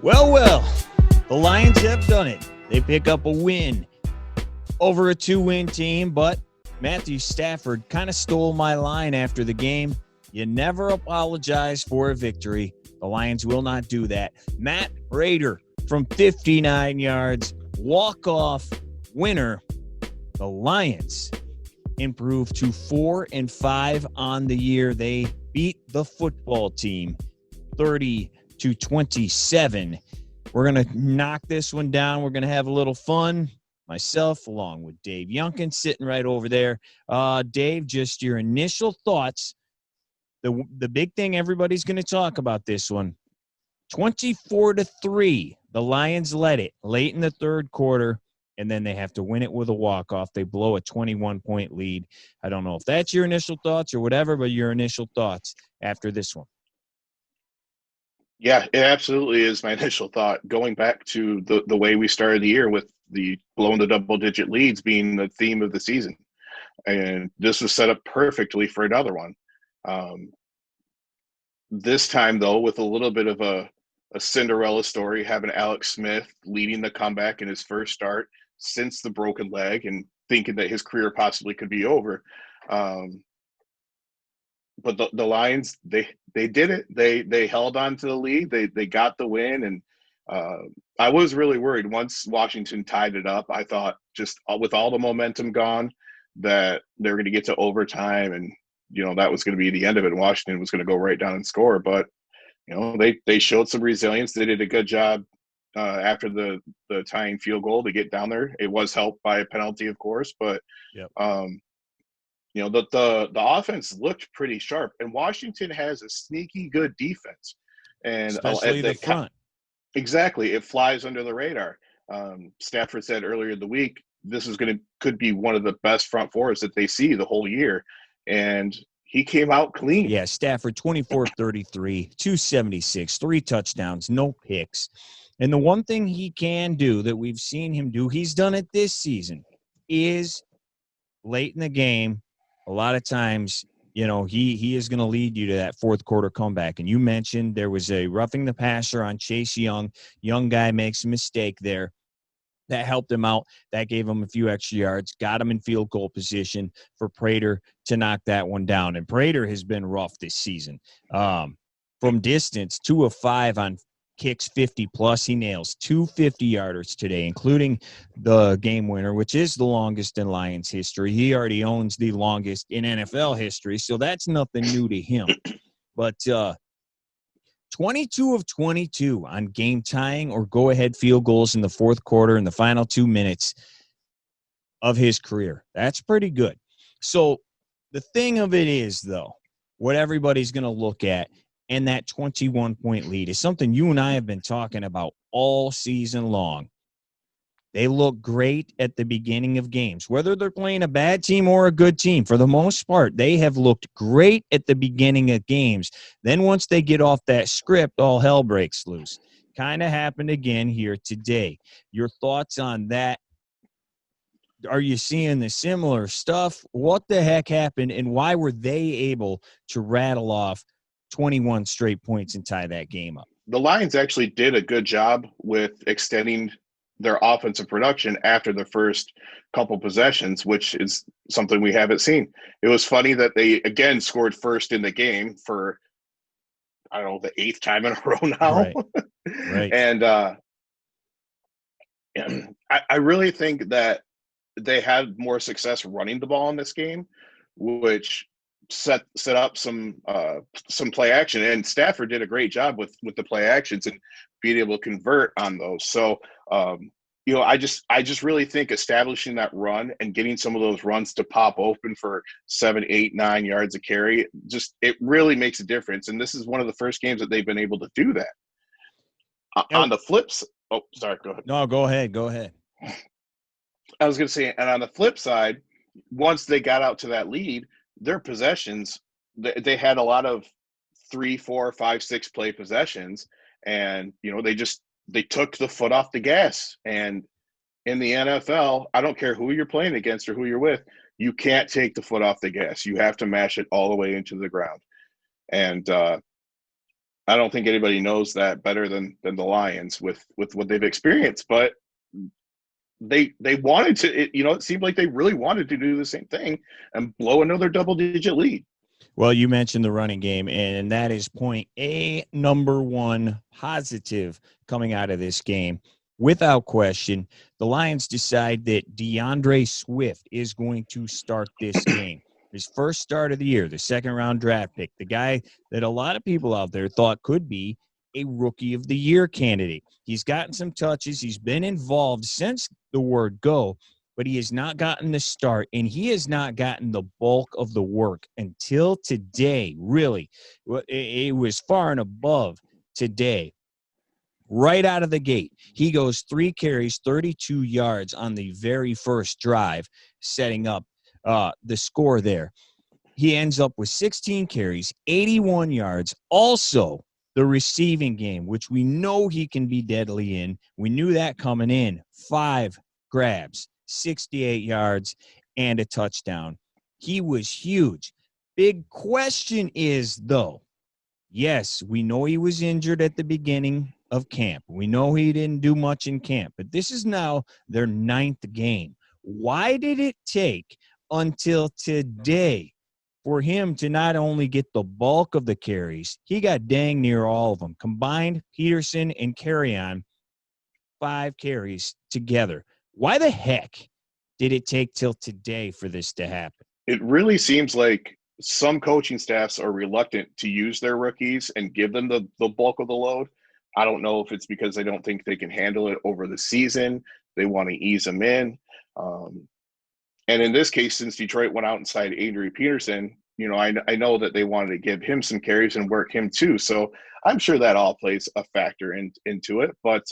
Well, the Lions have done it. They pick up a win over a 2-win team, but Matthew Stafford kind of stole my line after the game. You never apologize for a victory. The Lions will not do that. Matt Prater from 59 yards, walk-off winner. The Lions improved to 4-5 on the year. They beat the football team 30-27. We're going to knock this one down. We're going to have a little fun. Myself, along with Dave Youngkin, sitting right over there. Dave, just your initial thoughts. The big thing everybody's going to talk about this one. 24-3. The Lions led it late in the third quarter, and then they have to win it with a walk-off. They blow a 21-point lead. I don't know if that's your initial thoughts or whatever, but your initial thoughts after this one. Yeah, it absolutely is my initial thought. Going back to the way we started the year with the blowing the double-digit leads being the theme of the season. And this was set up perfectly for another one. This time, though, with a little bit of a Cinderella story, having Alex Smith leading the comeback in his first start since the broken leg and thinking that his career possibly could be over. But the Lions, they did it. They held on to the lead. They got the win. And I was really worried once Washington tied it up. I thought just with all the momentum gone that they were going to get to overtime and, that was going to be the end of it. Washington was going to go right down and score. But, they showed some resilience. They did a good job after the tying field goal to get down there. It was helped by a penalty, of course. But, Yep. the offense looked pretty sharp. And Washington has a sneaky good defense. And Especially the front. Exactly. It flies under the radar. Stafford said earlier in the week, this could be one of the best front fours that they see the whole year. And he came out clean. Yeah, Stafford, 24-33, 276, 3 touchdowns, no picks. And the one thing he can do that we've seen him do, he's done it this season, is late in the game, a lot of times, he is going to lead you to that fourth quarter comeback. And you mentioned there was a roughing the passer on Chase Young. Young guy makes a mistake there. That helped him out. That gave him a few extra yards, got him in field goal position for Prater to knock that one down. And Prater has been rough this season. From distance, 2 of 5 on kicks 50-plus. He nails 2 50-yarders today, including the game winner, which is the longest in Lions history. He already owns the longest in NFL history, so that's nothing new to him. But 22 of 22 on game-tying or go-ahead field goals in the fourth quarter in the final 2 minutes of his career. That's pretty good. So the thing of it is, though, what everybody's going to look at, and that 21-point lead is something you and I have been talking about all season long. They look great at the beginning of games, whether they're playing a bad team or a good team. For the most part, they have looked great at the beginning of games. Then once they get off that script, all hell breaks loose. Kind of happened again here today. Your thoughts on that? Are you seeing the similar stuff? What the heck happened, and why were they able to rattle off 21 straight points and tie that game up? The Lions actually did a good job with extending their offensive production after the first couple possessions, which is something we haven't seen. It was funny that they, again, scored first in the game for, I don't know, the 8th time in a row now. Right. And I really think that they had more success running the ball in this game, which set up some play action, and Stafford did a great job with the play actions and being able to convert on those. So I just really think establishing that run and getting some of those runs to pop open for 7, 8, 9 yards a carry, it really makes a difference. And this is one of the first games that they've been able to do that. On the flips, sorry, go ahead. No, go ahead. I was going to say, and on the flip side, once they got out to that lead, their possessions, they had a lot of 3, 4, 5, 6 play possessions, and they took the foot off the gas. And in the NFL, I don't care who you're playing against or who you're with, you can't take the foot off the gas. You have to mash it all the way into the ground. And I don't think anybody knows that better than the Lions with what they've experienced. But they wanted to. It seemed like they really wanted to do the same thing and blow another double-digit lead. Well, you mentioned the running game, and that is point A, number one positive coming out of this game. Without question, the Lions decide that DeAndre Swift is going to start this game. His first start of the year, the second-round draft pick, the guy that a lot of people out there thought could be a Rookie of the Year candidate. He's gotten some touches. He's been involved since the word go, but he has not gotten the start, and he has not gotten the bulk of the work until today, really. It was far and above today. Right out of the gate, he goes 3 carries, 32 yards on the very first drive, setting up the score there. He ends up with 16 carries, 81 yards. Also, the receiving game, which we know he can be deadly in. We knew that coming in. 5 grabs, 68 yards, and a touchdown. He was huge. Big question is, though, yes, we know he was injured at the beginning of camp. We know he didn't do much in camp, but this is now their 9th game. Why did it take until today for him to not only get the bulk of the carries, he got dang near all of them. Combined, Peterson and Carrion, 5 carries together. Why the heck did it take till today for this to happen? It really seems like some coaching staffs are reluctant to use their rookies and give them the bulk of the load. I don't know if it's because they don't think they can handle it over the season. They want to ease them in. And in this case, since Detroit went out and signed Adrian Peterson, I know that they wanted to give him some carries and work him too. So I'm sure that all plays a factor into it. But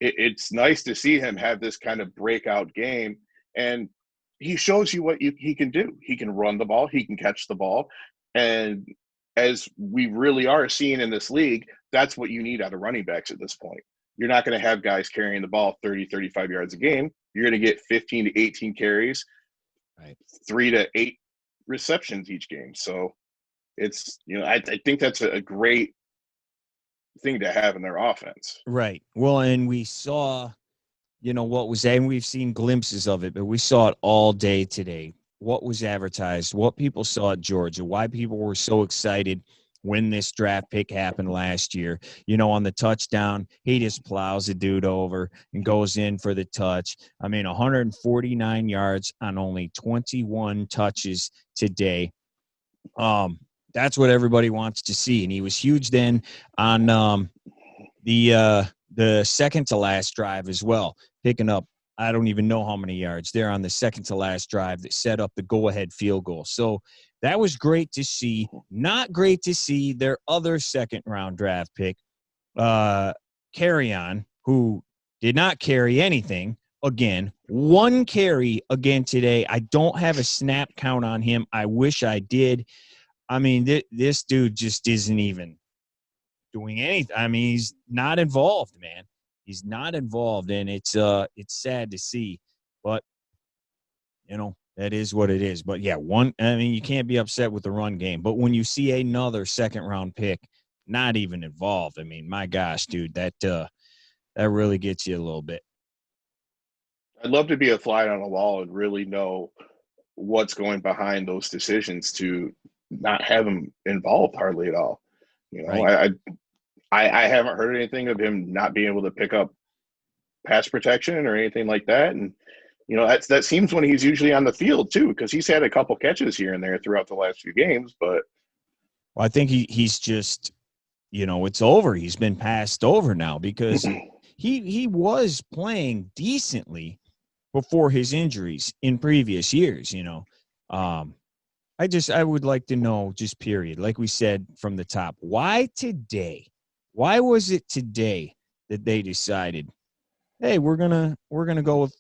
it's nice to see him have this kind of breakout game. And he shows you what he can do. He can run the ball. He can catch the ball. And as we really are seeing in this league, that's what you need out of running backs at this point. You're not going to have guys carrying the ball 30, 35 yards a game. You're going to get 15 to 18 carries, right, 3 to 8 receptions each game. So it's, I think that's a great thing to have in their offense. Right. Well, and we saw, what was that, and we've seen glimpses of it, but we saw it all day today. What was advertised, what people saw at Georgia, why people were so excited when this draft pick happened last year. On the touchdown, he just plows a dude over and goes in for the touch. 149 yards on only 21 touches today. That's what everybody wants to see. And he was huge then on the second to last drive as well, picking up, I don't even know how many yards there on the second to last drive that set up the go-ahead field goal. So that was great to see. Not great to see their other second-round draft pick, Carrion, who did not carry anything. Again, 1 carry again today. I don't have a snap count on him. I wish I did. This dude just isn't even doing anything. He's not involved, man. He's not involved, and it's sad to see, but that is what it is. But yeah, you can't be upset with the run game, but when you see another second round pick not even involved, my gosh, dude, that really gets you a little bit. I'd love to be a fly on the wall and really know what's going behind those decisions to not have him involved hardly at all. Right. I haven't heard anything of him not being able to pick up pass protection or anything like that. And, that seems when he's usually on the field too, because he's had a couple catches here and there throughout the last few games. But I think he's just, it's over. He's been passed over now because he was playing decently before his injuries in previous years, I would like to know, just period, like we said from the top, why today? Why was it today that they decided, hey, we're gonna go with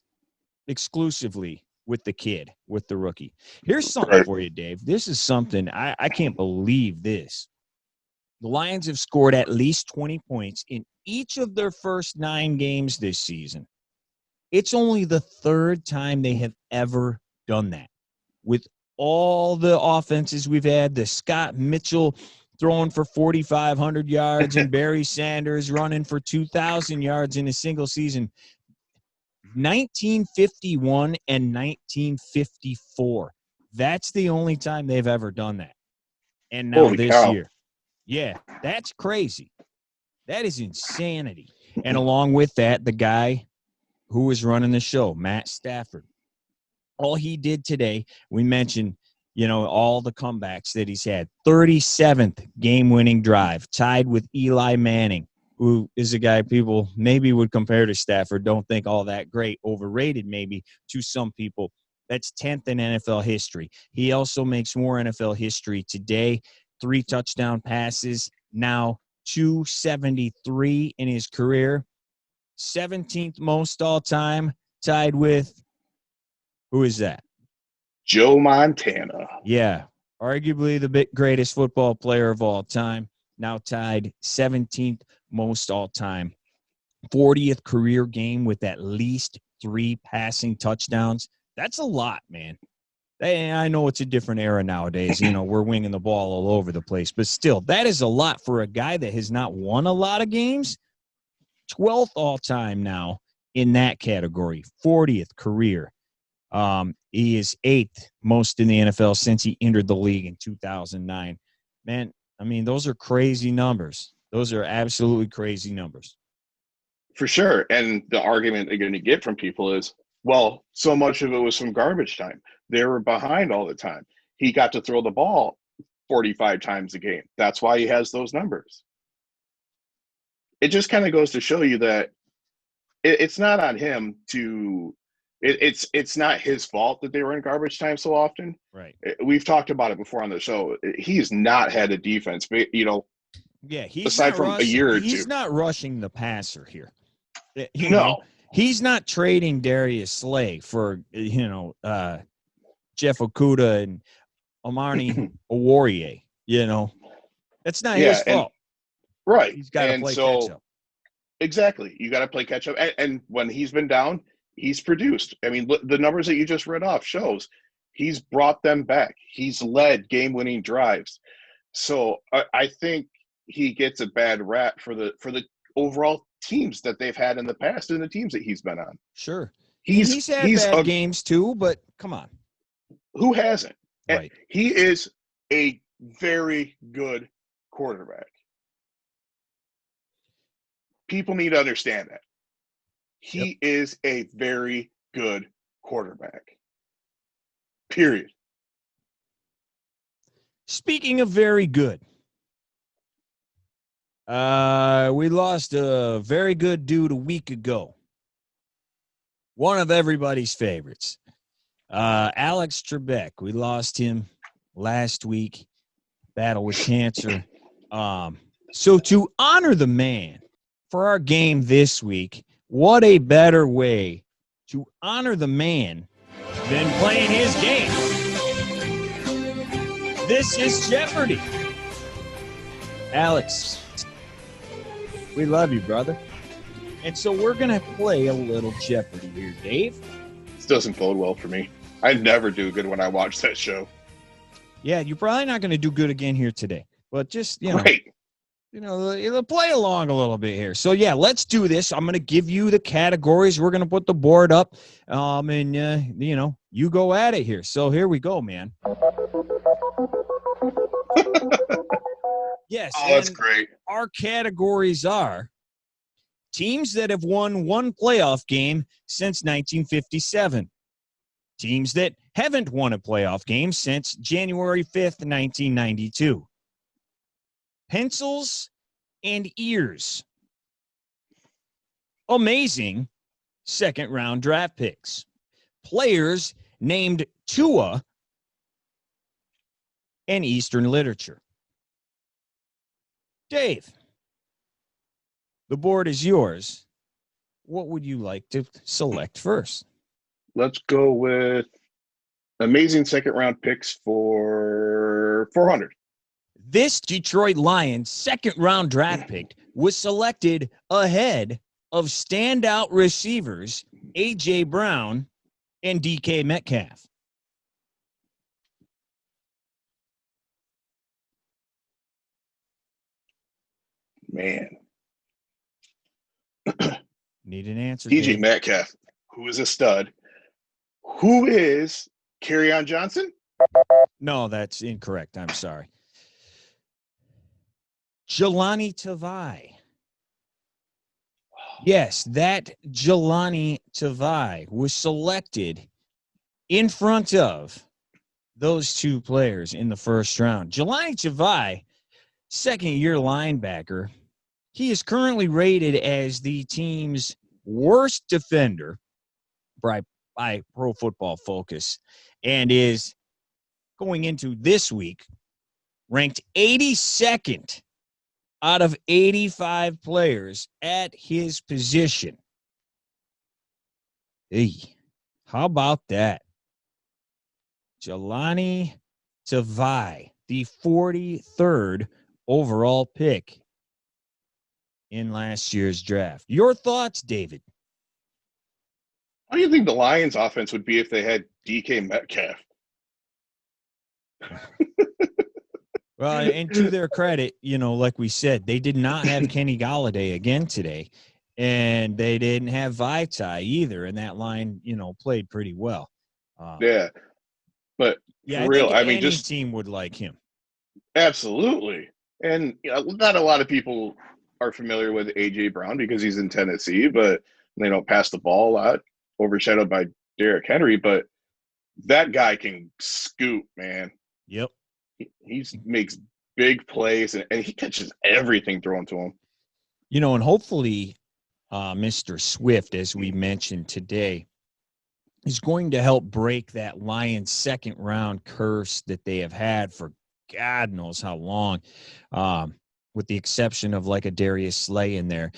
exclusively with the kid, with the rookie? Here's something for you, Dave. This is something I can't believe this. The Lions have scored at least 20 points in each of their first 9 games this season. It's only the 3rd time they have ever done that. With all the offenses we've had, the Scott Mitchell throwing for 4,500 yards and Barry Sanders running for 2,000 yards in a single season. 1951 and 1954. That's the only time they've ever done that. And now Holy this cow. year. Yeah, that's crazy. That is insanity. And along with that, the guy who was running the show, Matt Stafford, all he did today, we mentioned, all the comebacks that he's had. 37th game-winning drive, tied with Eli Manning, who is a guy people maybe would compare to Stafford, don't think all that great, overrated maybe to some people. That's 10th in NFL history. He also makes more NFL history today. 3 touchdown passes, now 273 in his career. 17th most all-time, tied with, who is that? Joe Montana. Yeah, arguably the greatest football player of all time, now tied 17th most all-time. 40th career game with at least 3 passing touchdowns. That's a lot, man. I know it's a different era nowadays. We're winging the ball all over the place. But still, that is a lot for a guy that has not won a lot of games. 12th all-time now in that category. 40th career. He is 8th most in the NFL since he entered the league in 2009. Man, I mean, those are crazy numbers. Those are absolutely crazy numbers. For sure. And the argument they're going to get from people is, well, so much of it was from garbage time. They were behind all the time. He got to throw the ball 45 times a game. That's why he has those numbers. It just kind of goes to show you that it's not on him to it's not his fault that they were in garbage time so often. Right. We've talked about it before on the show. He's not had a defense, yeah, aside from a year or two. He's not rushing the passer here. No. He's not trading Darius Slay for, Jeff Okudah and Amani Oruwariye, That's not his fault. Right. He's got to play catch up. Exactly. You got to play catch up. And when he's been down, he's produced. I mean, the numbers that you just read off shows he's brought them back. He's led game-winning drives. So I think he gets a bad rap for the overall teams that they've had in the past and the teams that he's been on. Sure. He's had bad games too, but come on. Who hasn't? Right. He is a very good quarterback. People need to understand that. He is a very good quarterback. Period. Speaking of very good, we lost a very good dude a week ago. One of everybody's favorites. Alex Trebek. We lost him last week. Battle with cancer. So to honor the man for our game this week, what a better way to honor the man than playing his game. This is Jeopardy. Alex, we love you, brother. And so we're going to play a little Jeopardy here, Dave. This doesn't bode well for me. I never do good when I watch that show. Yeah, you're probably not going to do good again here today. But just, Right. Play along a little bit here. So, yeah, let's do this. I'm going to give you the categories. We're going to put the board up, and you go at it here. So here we go, man. Yes. Oh, that's great. Our categories are teams that have won one playoff game since 1957. Teams that haven't won a playoff game since January 5th, 1992. Pencils and ears. Amazing second-round draft picks. Players named Tua and Eastern literature. Dave, the board is yours. What would you like to select first? Let's go with amazing second-round picks for 400. This Detroit Lions second-round draft pick was selected ahead of standout receivers A.J. Brown and D.K. Metcalf. Man. Need an answer, TJ Dave. Metcalf, who is a stud. Who is Kerryon Johnson? No, that's incorrect. I'm sorry. Jelani Tavai. Yes, that Jelani Tavai was selected in front of those two players in the first round. Jelani Tavai, second-year linebacker, he is currently rated as the team's worst defender by Pro Football Focus and is going into this week ranked 82nd out of 85 players at his position. Hey, how about that? Jelani Tavai, the 43rd overall pick in last year's draft. Your thoughts, David? How do you think the Lions offense would be if they had DK Metcalf? Well, and to their credit, like we said, they did not have Kenny Golladay again today, and they didn't have Vaitai either, and that line, played pretty well. Yeah, but Yeah, for I real, think I mean, any just team would like him. absolutely. And not a lot of people are familiar with AJ Brown because he's in Tennessee, but they don't pass the ball a lot, overshadowed by Derrick Henry. But that guy can scoop, man. Yep. He makes big plays, and he catches everything thrown to him. And hopefully Mr. Swift, as we mentioned today, is going to help break that Lions second-round curse that they have had for God knows how long, with the exception of like a Darius Slay in there.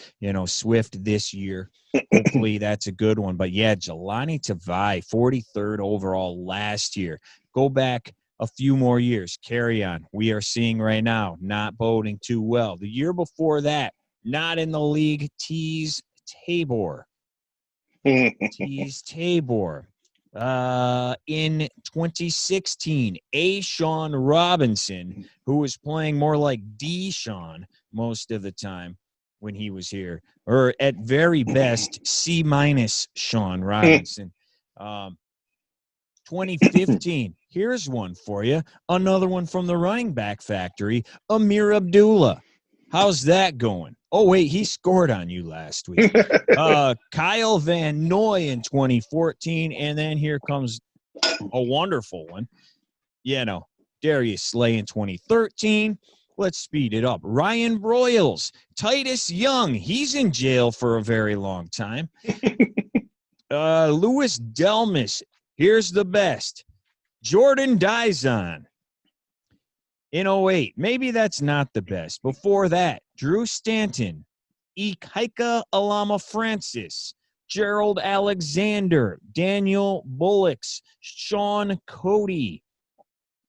Swift this year. Hopefully that's a good one. But, yeah, Jelani Tavai, 43rd overall last year. Go back a few more years. Kerryon, we are seeing right now, not boding too well. The year before that, not in the league, Tease Tabor. Tease Tabor. In 2016, Sean Robinson, who was playing more like D-Sean most of the time when he was here, or at very best, C- Sean Robinson. 2015, here's one for you. Another one from the running back factory, Amir Abdullah. How's that going? Oh, wait, he scored on you last week. Kyle Van Noy in 2014, and then here comes a wonderful one. Darius Slay in 2013. Let's speed it up. Ryan Broyles, Titus Young, he's in jail for a very long time. Louis Delmas, here's the best. Jordan Dizon in 08. Maybe that's not the best. Before that, Drew Stanton, Ikaika Alama Francis, Gerald Alexander, Daniel Bullocks, Sean Cody,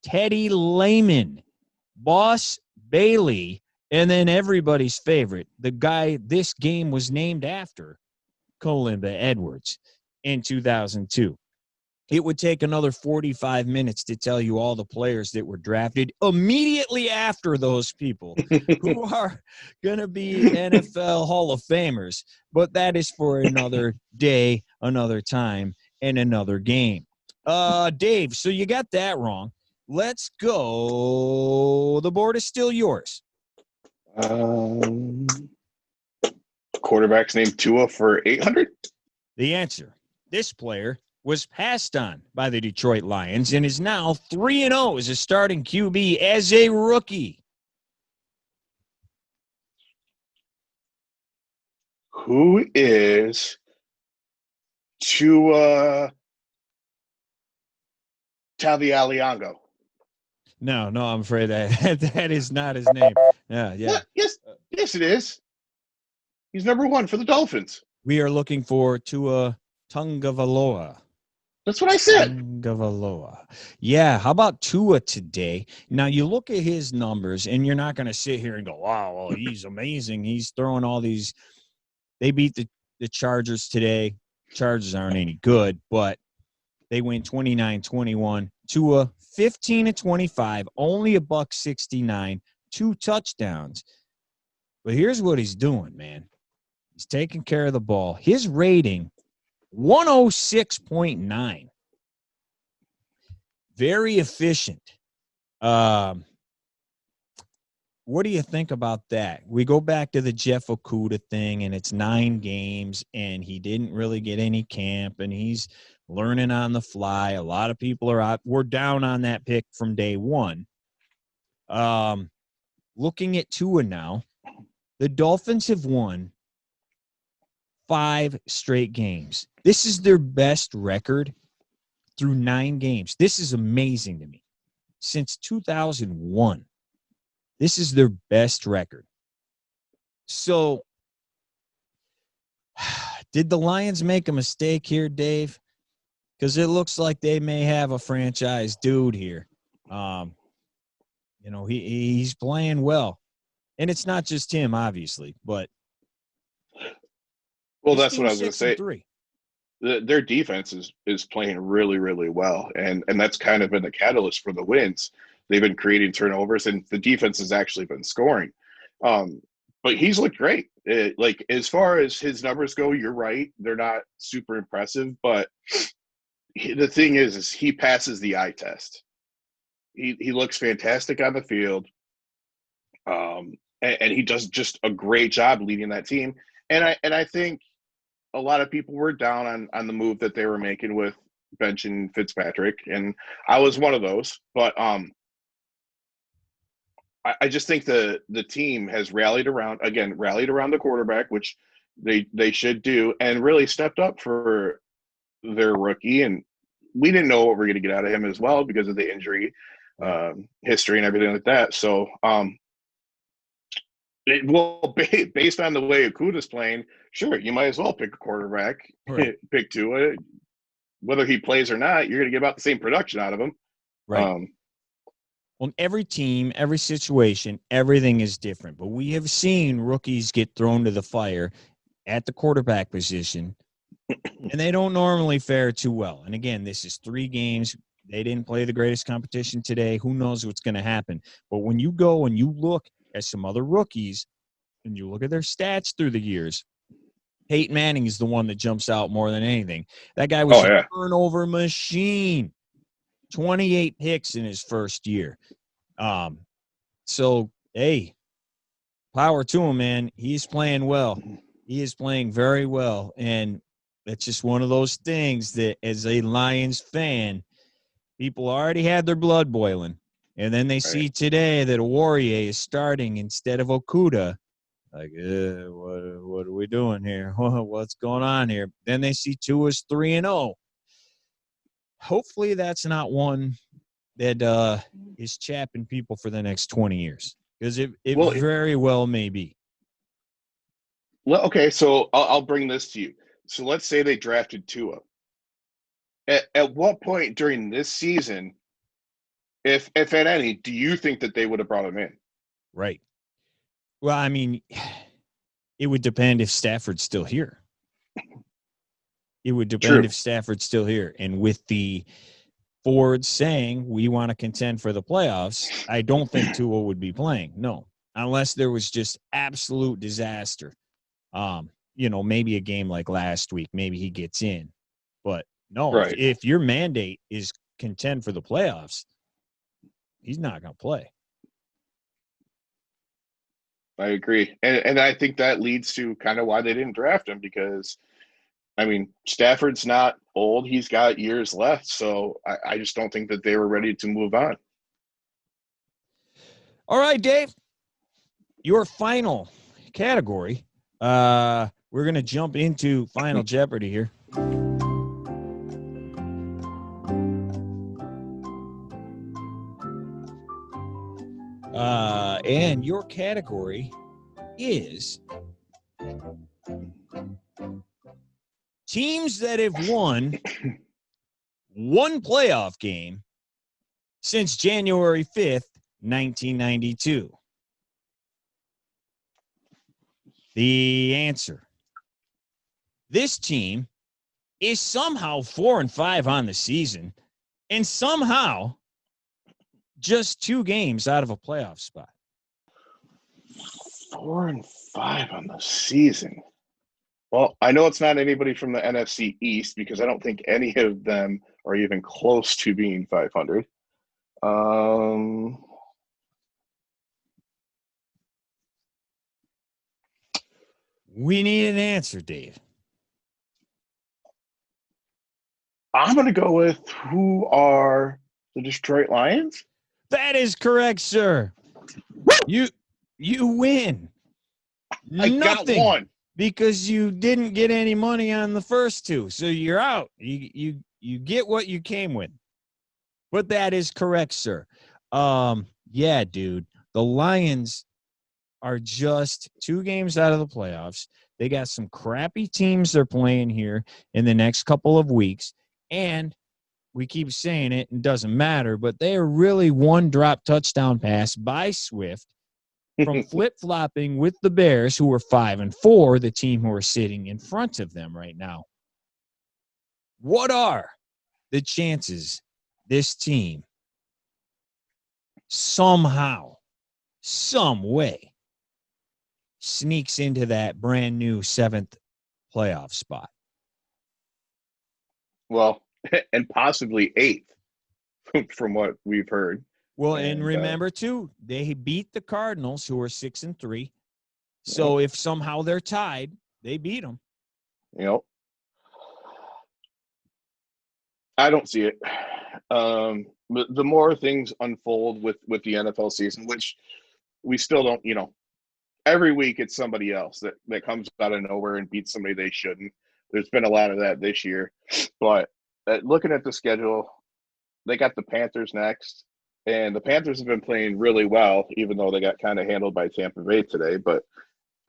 Teddy Lehman, Boss Bailey, and then everybody's favorite, the guy this game was named after, Colimba Edwards, in 2002. It would take another 45 minutes to tell you all the players that were drafted immediately after those people who are going to be NFL Hall of Famers. But that is for another day, another time, and another game. Dave, so you got that wrong. Let's go. The board is still yours. Quarterback's named Tua for 800? The answer, this player was passed on by the Detroit Lions and is now 3-0 as a starting QB as a rookie. Who is Tua Tagovailoa? No, I'm afraid that is not his name. Yeah. Yes, it is. He's number one for the Dolphins. We are looking for Tua Tagovailoa. That's what I said. Tagovailoa. Yeah, how about Tua today? Now, you look at his numbers, and you're not going to sit here and go, wow, well, he's amazing. He's throwing all these. They beat the Chargers today. Chargers aren't any good, but they win 29-21. Tua, 15-25, only $169, 2 touchdowns. But here's what he's doing, man. He's taking care of the ball. His rating, 106.9. Very efficient. What do you think about that? We go back to the Jeff Okudah thing, and it's 9 games, and he didn't really get any camp, and he's learning on the fly. A lot of people we're down on that pick from day one. Looking at Tua now, the Dolphins have won 5 straight games. This is their best record through 9 games. This is amazing to me. Since 2001. This is their best record. So, did the Lions make a mistake here, Dave? Because it looks like they may have a franchise dude here. He's playing well. And it's not just him, obviously, but well, that's what I was going to say. Their defense is playing really, really well, and that's kind of been the catalyst for the wins. They've been creating turnovers, and the defense has actually been scoring. But he's looked great. Like, as far as his numbers go, you're right. They're not super impressive, but the thing is he passes the eye test. He looks fantastic on the field, and he does just a great job leading that team. And I think a lot of people were down on the move that they were making with benching Fitzpatrick, and I was one of those. But I just think the team has rallied around the quarterback, which they should do, and really stepped up for their rookie. And we didn't know what we were going to get out of him as well because of the injury history and everything like that. So, based on the way Okudah's playing, sure, you might as well pick a quarterback, right. Pick Tua. Whether he plays or not, you're going to get about the same production out of him. Right. Well, every team, every situation, everything is different. But we have seen rookies get thrown to the fire at the quarterback position, and they don't normally fare too well. And again, this is 3 games. They didn't play the greatest competition today. Who knows what's going to happen? But when you go and you look at some other rookies and you look at their stats through the years, Peyton Manning is the one that jumps out more than anything. That guy was a turnover machine. 28 picks in his first year. So, hey, power to him, man. He's playing well. He is playing very well. And it's just one of those things that, as a Lions fan, people already had their blood boiling. And then they see today that Warrior is starting instead of Okudah. Like, what are we doing here? What's going on here? Then they see Tua's 3-0. Hopefully that's not one that is chapping people for the next 20 years, because it very well may be. Well, okay, so I'll bring this to you. So let's say they drafted Tua. At what point during this season, if at any, do you think that they would have brought him in? Right. Well, I mean, it would depend if Stafford's still here. It would depend if Stafford's still here. And with the Ford saying we want to contend for the playoffs, I don't think Tua would be playing. No, unless there was just absolute disaster. Maybe a game like last week, maybe he gets in. But no, if your mandate is contend for the playoffs, he's not going to play. I agree. And I think that leads to kind of why they didn't draft him, because I mean, Stafford's not old. He's got years left. So I just don't think that they were ready to move on. All right, Dave, your final category. We're going to jump into Final Jeopardy here. And your category is teams that have won one playoff game since January 5th, 1992. The answer: this team is somehow 4-5 on the season, and somehow just 2 games out of a playoff spot. 4-5 on the season. Well, I know it's not anybody from the NFC East because I don't think any of them are even close to being 500. We need an answer, Dave. I'm going to go with who are the Detroit Lions? That is correct, sir. You win. I got one. Because you didn't get any money on the first two. So you're out. You get what you came with. But that is correct, sir. Yeah, dude. The Lions are just 2 games out of the playoffs. They got some crappy teams they're playing here in the next couple of weeks. And we keep saying it, and doesn't matter, but they are really one drop touchdown pass by Swift from flip-flopping with the Bears, who are 5-4, the team who are sitting in front of them right now. What are the chances this team somehow, some way, sneaks into that brand new 7th playoff spot? Well, and possibly 8th from what we've heard. Well, and remember, too, they beat the Cardinals, who are 6-3. So if somehow they're tied, they beat them. I don't see it. But the more things unfold with the NFL season, which we still don't, every week it's somebody else that comes out of nowhere and beats somebody they shouldn't. There's been a lot of that this year. But looking at the schedule, they got the Panthers next. And the Panthers have been playing really well, even though they got kind of handled by Tampa Bay today. But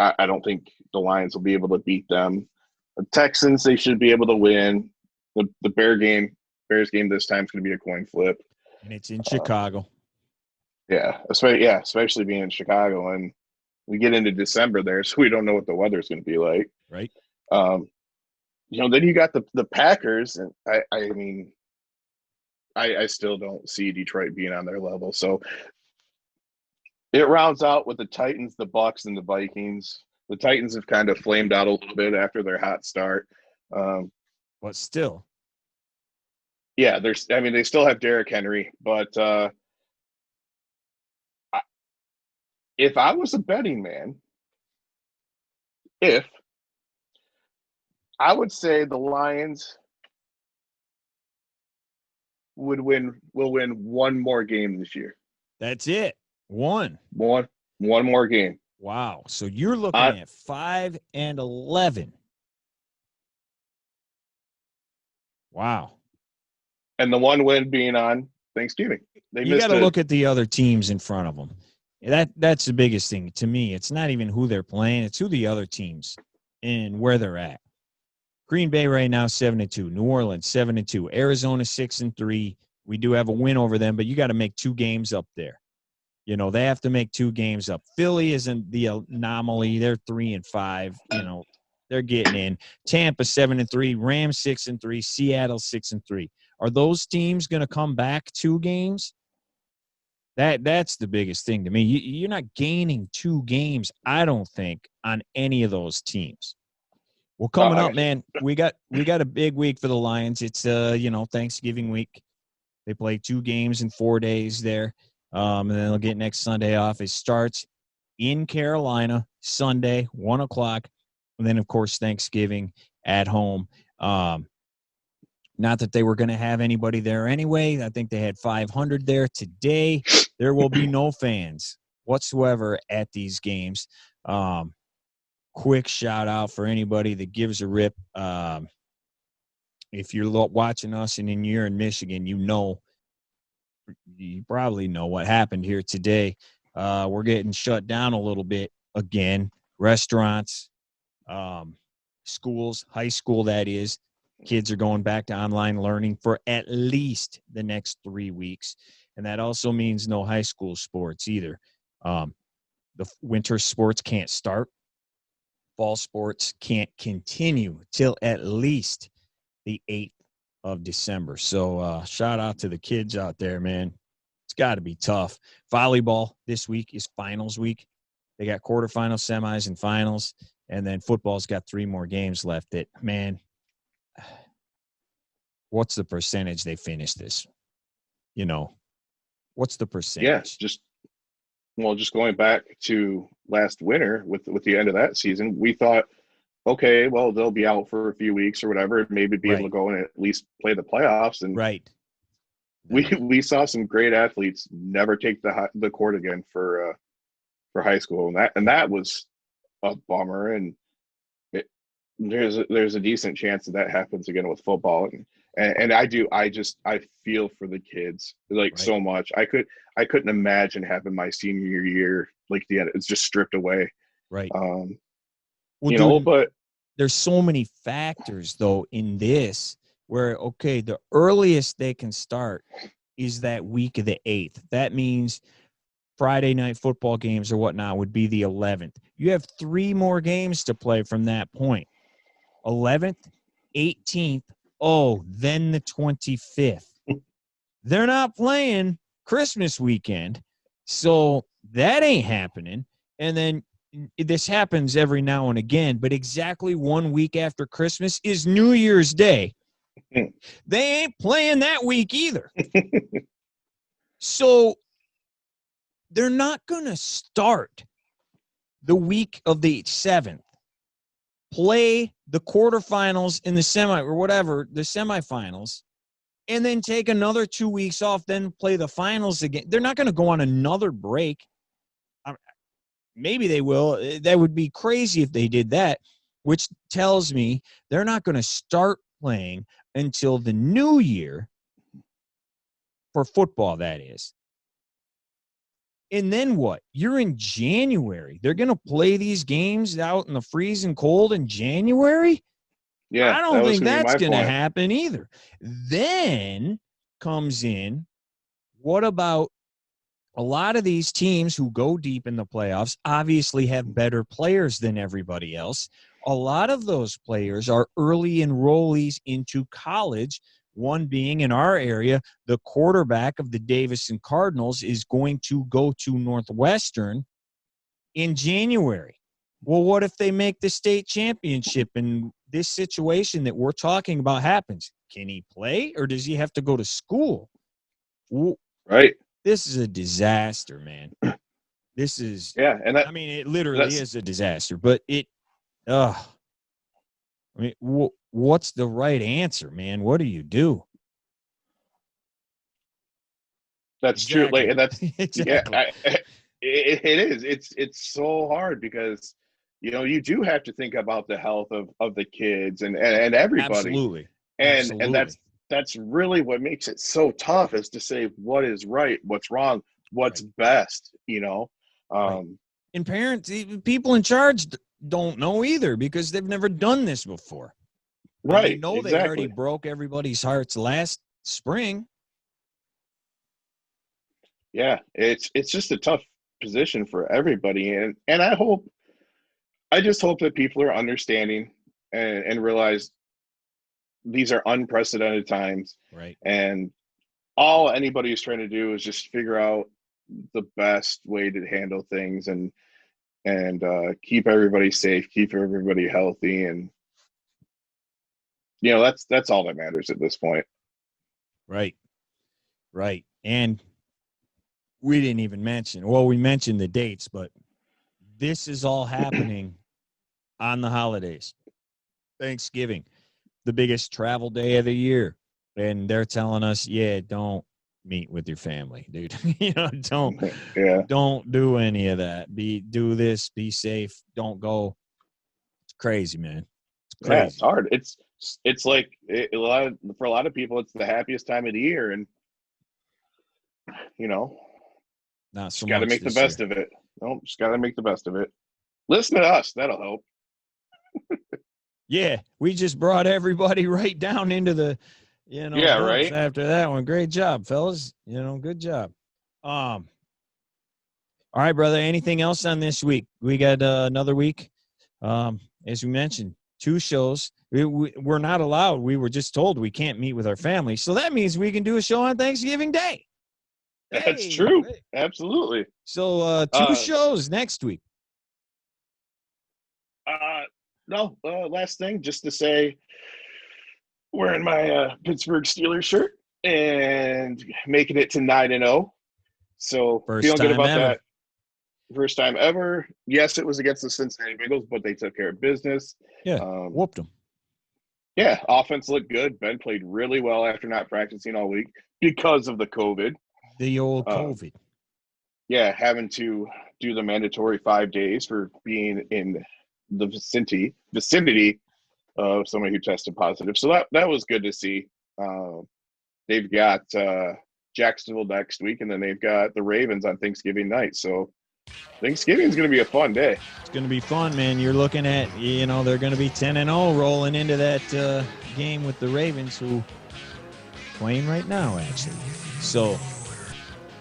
I don't think the Lions will be able to beat them. The Texans, they should be able to win. The Bears game this time is going to be a coin flip. And it's in Chicago. Especially being in Chicago. And we get into December there, so we don't know what the weather's going to be like. Right. Then you got the Packers, and I still don't see Detroit being on their level. So it rounds out with the Titans, the Bucks, and the Vikings. The Titans have kind of flamed out a little bit after their hot start. But still. Yeah, they still have Derrick Henry, but if I was a betting man, I would say the Lions will win one more game this year. That's it. One more game. Wow. So you're looking at 5-11. Wow. And the one win being on Thanksgiving. You got to look at the other teams in front of them. That's the biggest thing to me. It's not even who they're playing; it's who the other teams and where they're at. Green Bay right now 7-2. New Orleans 7-2. Arizona 6-3. We do have a win over them, but you got to make 2 games up there. They have to make 2 games up. Philly isn't the anomaly; they're 3-5. They're getting in. Tampa 7-3. Rams 6-3. Seattle 6-3. Are those teams going to come back 2 games? That's the biggest thing to me. You're not gaining 2 games, I don't think, on any of those teams. Well, coming up, man, we got a big week for the Lions. It's Thanksgiving week. They play 2 games in 4 days there, and then they'll get next Sunday off. It starts in Carolina Sunday 1:00, and then of course Thanksgiving at home. Not that they were going to have anybody there anyway. I think they had 500 there today. There will be no fans whatsoever at these games. Quick shout out for anybody that gives a rip. If you're watching us and you're in Michigan, you probably know what happened here today. We're getting shut down a little bit again. Restaurants, schools, high school, that is. Kids are going back to online learning for at least the next 3 weeks. And that also means no high school sports either. The winter sports can't start. Fall sports can't continue till at least the 8th of December. So shout out to the kids out there, man. It's got to be tough. Volleyball this week is finals week. They got quarterfinals, semis, and finals. And then football's got 3 more games left. That, man, what's the percentage they finish this? What's the percentage? just going back to last winter with the end of that season, we thought, okay, well, they'll be out for a few weeks or whatever, maybe be able to go and at least play the playoffs. And we saw some great athletes never take the court again for high school, and that was a bummer. And there's a decent chance that happens again with football. And I feel for the kids so much. I couldn't imagine having my senior year like the end. It's just stripped away. Right. But there's so many factors though in this where, okay, the earliest they can start is that week of the 8th. That means Friday night football games or whatnot would be the 11th. You have 3 more games to play from that point. 11th, 18th, then the 25th. They're not playing Christmas weekend, so that ain't happening. And then this happens every now and again, but exactly 1 week after Christmas is New Year's Day. They ain't playing that week either. So they're not going to start the week of the 7th, play the quarterfinals in the semifinals, and then take another 2 weeks off, then play the finals again. They're not going to go on another break. Maybe they will. That would be crazy if they did that, which tells me they're not going to start playing until the new year for football, that is. And then what? You're in January. They're going to play these games out in the freezing cold in January? Yeah, I don't think that's going to happen either. Then comes in, what about a lot of these teams who go deep in the playoffs obviously have better players than everybody else. A lot of those players are early enrollees into college. One being in our area, the quarterback of the Davison Cardinals is going to go to Northwestern in January. Well, what if they make the state championship and this situation that we're talking about happens? Can he play or does he have to go to school? Right. This is a disaster, man. This is, it literally is a disaster, but what's the right answer, man? What do you do? That's true. And that's exactly. It is. It's so hard because you do have to think about the health of the kids and everybody. Absolutely. And that's really what makes it so tough, is to say what is right, what's wrong, what's best. Right. And parents, people in charge don't know either because they've never done this before. Right. They already broke everybody's hearts last spring. Yeah, it's just a tough position for everybody, and I just hope that people are understanding and realize these are unprecedented times, right? And all anybody is trying to do is just figure out the best way to handle things and keep everybody safe, keep everybody healthy, and that's all that matters at this point. Right. And we didn't even mention, we mentioned the dates, but this is all happening on the holidays. Thanksgiving, the biggest travel day of the year. And they're telling us, don't meet with your family, dude. Don't do any of that. Do this, be safe, don't go. It's crazy, man. It's crazy. Yeah, it's hard. It's like for a lot of people, it's the happiest time of the year, and not so got to make the best of it. No, just got to make the best of it. Listen to us. That'll help. Yeah, we just brought everybody right down into the, right after that one. Great job, fellas. Good job. All right, brother. Anything else on this week? We got another week. As we mentioned, 2 shows. We're not allowed. We were just told we can't meet with our family. So that means we can do a show on Thanksgiving Day. That's true. Hey. Absolutely. So 2 shows next week. No, last thing, just to say, wearing my Pittsburgh Steelers shirt and making it to 9-0. So First feeling good time about ever. that. First time ever. Yes, it was against the Cincinnati Bengals, but they took care of business. Yeah, whooped them. Yeah, offense looked good. Ben played really well after not practicing all week because of the COVID. The old COVID. Yeah, having to do the mandatory 5 days for being in the vicinity of somebody who tested positive. So that was good to see. They've got Jacksonville next week, and then they've got the Ravens on Thanksgiving night. So Thanksgiving's going to be a fun day. It's going to be fun, man. You're looking at, they're going to be 10-0 rolling into that game with the Ravens, who playing right now, actually. So, all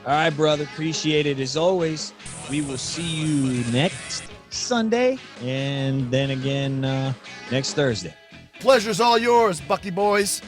right, brother. Appreciate it as always. We will see you next Sunday and then again next Thursday. Pleasure's all yours, Bucky boys.